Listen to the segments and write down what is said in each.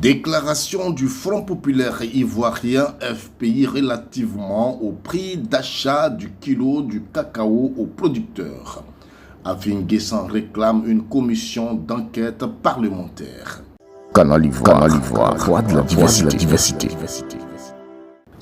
Déclaration du Front populaire ivoirien FPI relativement au prix d'achat du kilo du cacao aux producteurs. Afin Guessant réclame une commission d'enquête parlementaire. Canal Ivoire, voix de la diversité.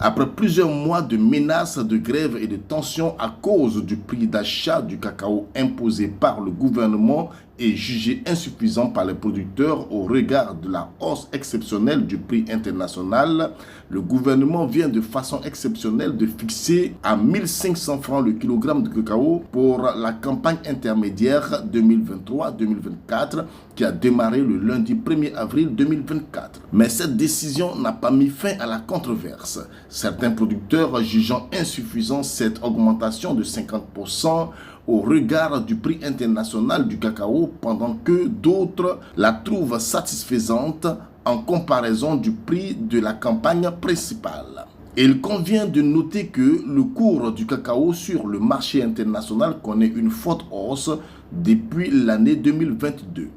Après plusieurs mois de menaces, de grève et de tensions à cause du prix d'achat du cacao imposé par le gouvernement et jugé insuffisant par les producteurs au regard de la hausse exceptionnelle du prix international, le gouvernement vient de façon exceptionnelle de fixer à 1500 francs le kilogramme de cacao pour la campagne intermédiaire 2023-2024 qui a démarré le lundi 1er avril 2024. Mais cette décision n'a pas mis fin à la controverse. Certains producteurs jugeant insuffisant cette augmentation de 50% au regard du prix international du cacao, pendant que d'autres la trouvent satisfaisante en comparaison du prix de la campagne principale. Il convient de noter que le cours du cacao sur le marché international connaît une forte hausse depuis l'année 2022.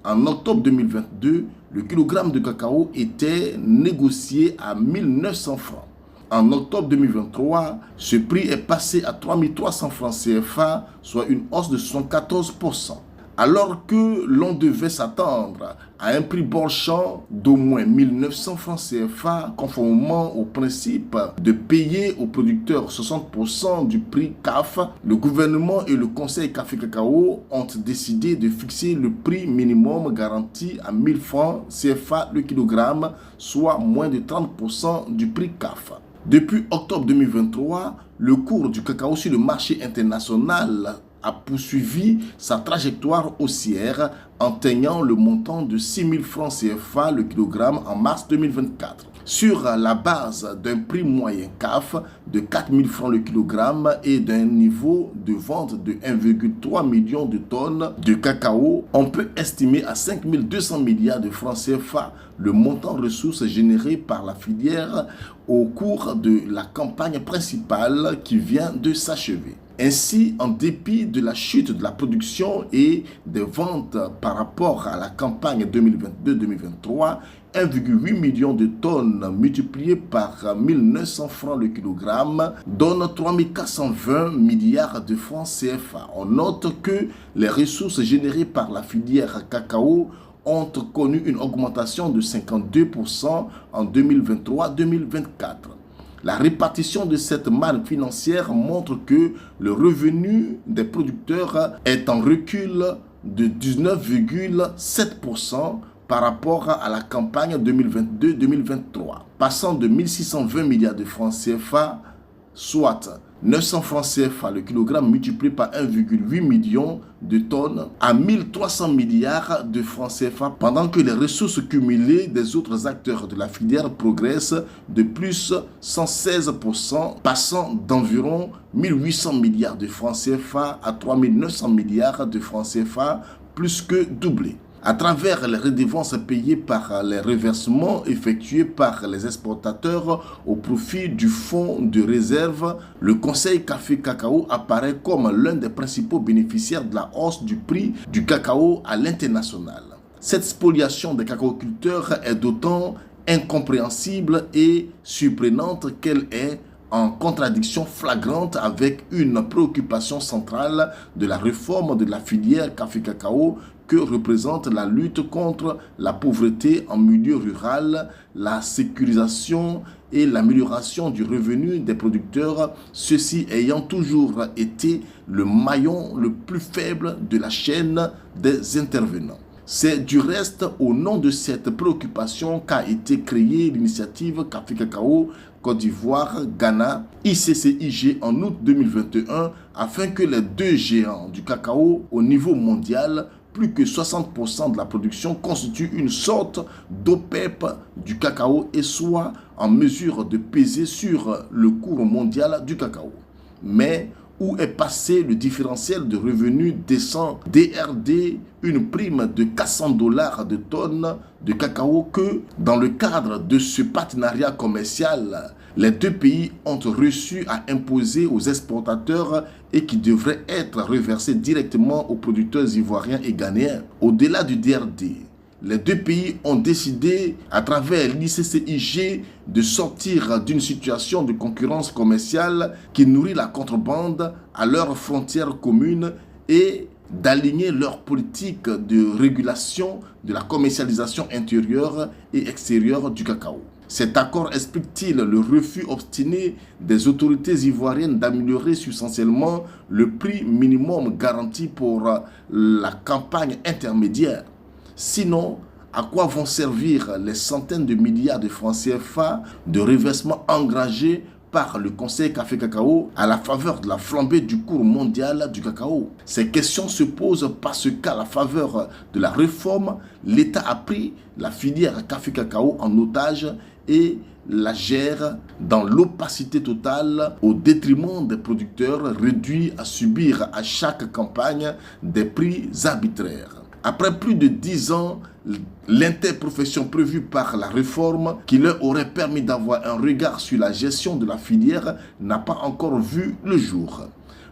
En octobre 2022, le kilogramme de cacao était négocié à 1900 francs. En octobre 2023, ce prix est passé à 3300 francs CFA, soit une hausse de 74%. Alors que l'on devait s'attendre à un prix borchant d'au moins 1900 francs CFA, conformément au principe de payer aux producteurs 60% du prix CAF, le gouvernement et le Conseil Café-Cacao ont décidé de fixer le prix minimum garanti à 1000 francs CFA le kilogramme, soit moins de 30% du prix CAF. Depuis octobre 2023, le cours du cacao sur le marché international a poursuivi sa trajectoire haussière, atteignant le montant de 6000 francs CFA le kilogramme en mars 2024. Sur la base d'un prix moyen CAF de 4000 francs le kilogramme et d'un niveau de vente de 1,3 million de tonnes de cacao, on peut estimer à 5200 milliards de francs CFA le montant ressources générées par la filière au cours de la campagne principale qui vient de s'achever. Ainsi, en dépit de la chute de la production et des ventes par rapport à la campagne 2022-2023, 1,8 million de tonnes multipliées par 1900 francs le kilogramme donne 3420 milliards de francs CFA. On note que les ressources générées par la filière cacao ont connu une augmentation de 52% en 2023-2024. La répartition de cette manne financière montre que le revenu des producteurs est en recul de 19,7% par rapport à la campagne 2022-2023, passant de 1620 milliards de francs CFA, soit 900 francs CFA le kilogramme multiplié par 1,8 million de tonnes à 1300 milliards de francs CFA, pendant que les ressources cumulées des autres acteurs de la filière progressent de plus 116%, passant d'environ 1800 milliards de francs CFA à 3900 milliards de francs CFA, plus que doublé. À travers les redevances payées par les reversements effectués par les exportateurs au profit du fonds de réserve, le Conseil Café-Cacao apparaît comme l'un des principaux bénéficiaires de la hausse du prix du cacao à l'international. Cette spoliation des cacaoculteurs est d'autant incompréhensible et surprenante qu'elle est en contradiction flagrante avec une préoccupation centrale de la réforme de la filière café-cacao que représente la lutte contre la pauvreté en milieu rural, la sécurisation et l'amélioration du revenu des producteurs, ceci ayant toujours été le maillon le plus faible de la chaîne des intervenants. C'est du reste au nom de cette préoccupation qu'a été créée l'initiative Café Cacao Côte d'Ivoire, Ghana, ICCIG en août 2021 afin que les deux géants du cacao au niveau mondial, plus que 60% de la production, constituent une sorte d'OPEP du cacao et soient en mesure de peser sur le cours mondial du cacao. Mais où est passé le différentiel de revenus décent DRD, une prime de 400 $ de tonnes de cacao que, dans le cadre de ce partenariat commercial, les deux pays ont reçu à imposer aux exportateurs et qui devrait être reversé directement aux producteurs ivoiriens et ghanéens. Au-delà du DRD, les deux pays ont décidé, à travers l'ICCIG, de sortir d'une situation de concurrence commerciale qui nourrit la contrebande à leurs frontières communes et d'aligner leur politique de régulation de la commercialisation intérieure et extérieure du cacao. Cet accord explique-t-il le refus obstiné des autorités ivoiriennes d'améliorer substantiellement le prix minimum garanti pour la campagne intermédiaire? Sinon, à quoi vont servir les centaines de milliards de francs CFA de reversement engagés par le Conseil Café Cacao à la faveur de la flambée du cours mondial du cacao? Ces questions se posent parce qu'à la faveur de la réforme, l'État a pris la filière Café Cacao en otage et la gère dans l'opacité totale au détriment des producteurs réduits à subir à chaque campagne des prix arbitraires. Après plus de 10 ans, l'interprofession prévue par la réforme qui leur aurait permis d'avoir un regard sur la gestion de la filière n'a pas encore vu le jour.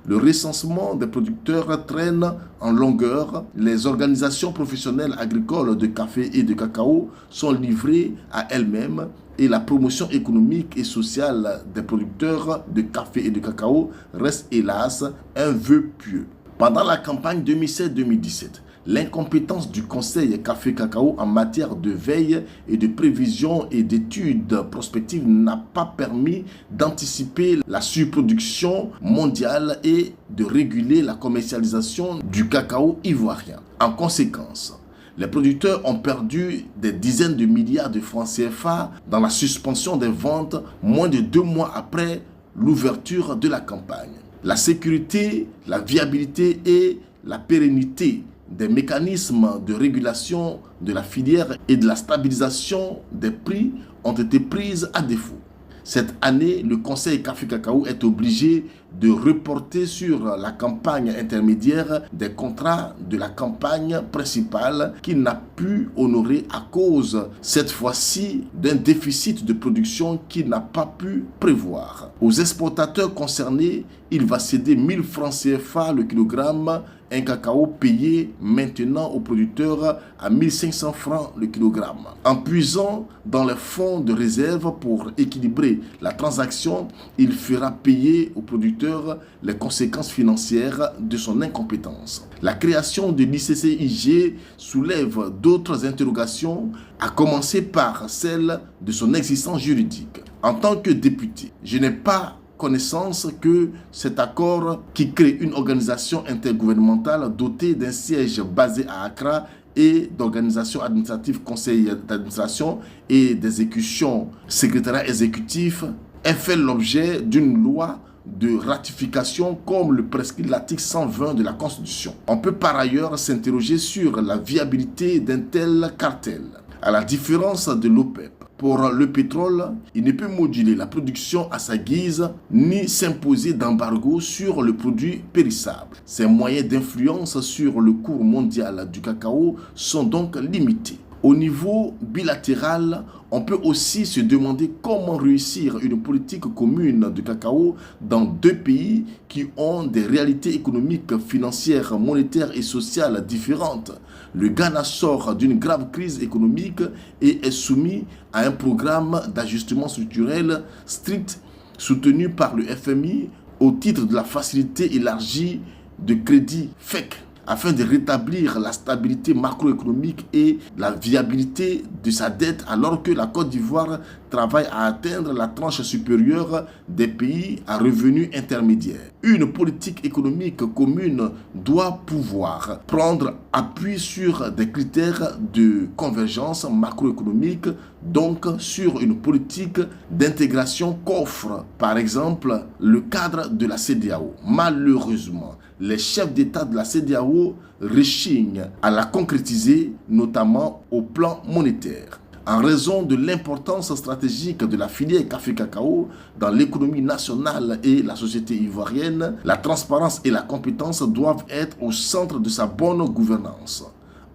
Le recensement des producteurs traîne en longueur. Les organisations professionnelles agricoles de café et de cacao sont livrées à elles-mêmes et la promotion économique et sociale des producteurs de café et de cacao reste hélas un vœu pieux. Pendant la campagne 2016-2017, l'incompétence du Conseil Café Cacao en matière de veille et de prévision et d'études prospectives n'a pas permis d'anticiper la surproduction mondiale et de réguler la commercialisation du cacao ivoirien. En conséquence, les producteurs ont perdu des dizaines de milliards de francs CFA dans la suspension des ventes moins de 2 mois après l'ouverture de la campagne. La sécurité, la viabilité et la pérennité des mécanismes de régulation de la filière et de la stabilisation des prix ont été prises à défaut. Cette année, le Conseil Café Cacao est obligé de reporter sur la campagne intermédiaire des contrats de la campagne principale qu'il n'a pu honorer à cause, cette fois-ci, d'un déficit de production qu'il n'a pas pu prévoir. Aux exportateurs concernés, il va céder 1000 francs CFA le kilogramme, un cacao payé maintenant aux producteurs à 1500 francs le kilogramme. En puisant dans les fonds de réserve pour équilibrer la transaction, il fera payer aux producteurs les conséquences financières de son incompétence. La création de l'ICCIG soulève d'autres interrogations, à commencer par celle de son existence juridique. En tant que député, je n'ai pas connaissance que cet accord qui crée une organisation intergouvernementale dotée d'un siège basé à Accra et d'organisations administratives, conseils d'administration et d'exécution, secrétariat exécutif, ait fait l'objet d'une loi de ratification comme le prescrit l'article 120 de la Constitution. On peut par ailleurs s'interroger sur la viabilité d'un tel cartel. À la différence de l'OPEP, pour le pétrole, il ne peut moduler la production à sa guise ni s'imposer d'embargo sur le produit périssable. Ses moyens d'influence sur le cours mondial du cacao sont donc limités. Au niveau bilatéral, on peut aussi se demander comment réussir une politique commune de cacao dans 2 pays qui ont des réalités économiques, financières, monétaires et sociales différentes. Le Ghana sort d'une grave crise économique et est soumis à un programme d'ajustement structurel strict soutenu par le FMI au titre de la facilité élargie de crédit FEC, afin de rétablir la stabilité macroéconomique et la viabilité de sa dette, alors que la Côte d'Ivoire travaille à atteindre la tranche supérieure des pays à revenus intermédiaires. Une politique économique commune doit pouvoir prendre appui sur des critères de convergence macroéconomique, donc sur une politique d'intégration qu'offre par exemple le cadre de la CEDEAO. Malheureusement, les chefs d'État de la CEDEAO rechignent à la concrétiser, notamment au plan monétaire. En raison de l'importance stratégique de la filière café-cacao dans l'économie nationale et la société ivoirienne, la transparence et la compétence doivent être au centre de sa bonne gouvernance.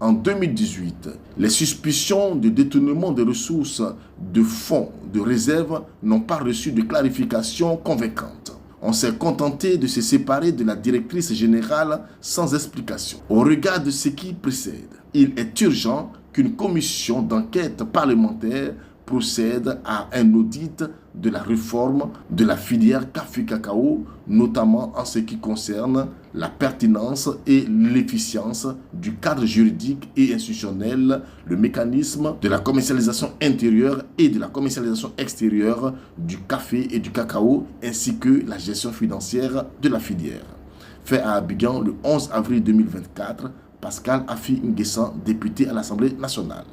En 2018, les suspicions de détournement des ressources de fonds de réserve n'ont pas reçu de clarification convaincante. On s'est contenté de se séparer de la directrice générale sans explication. Au regard de ce qui précède, il est urgent qu'une commission d'enquête parlementaire procède à un audit de la réforme de la filière café-cacao, notamment en ce qui concerne la pertinence et l'efficience du cadre juridique et institutionnel, le mécanisme de la commercialisation intérieure et de la commercialisation extérieure du café et du cacao, ainsi que la gestion financière de la filière. Fait à Abidjan le 11 avril 2024, Pascal Afi Nguessan, député à l'Assemblée nationale.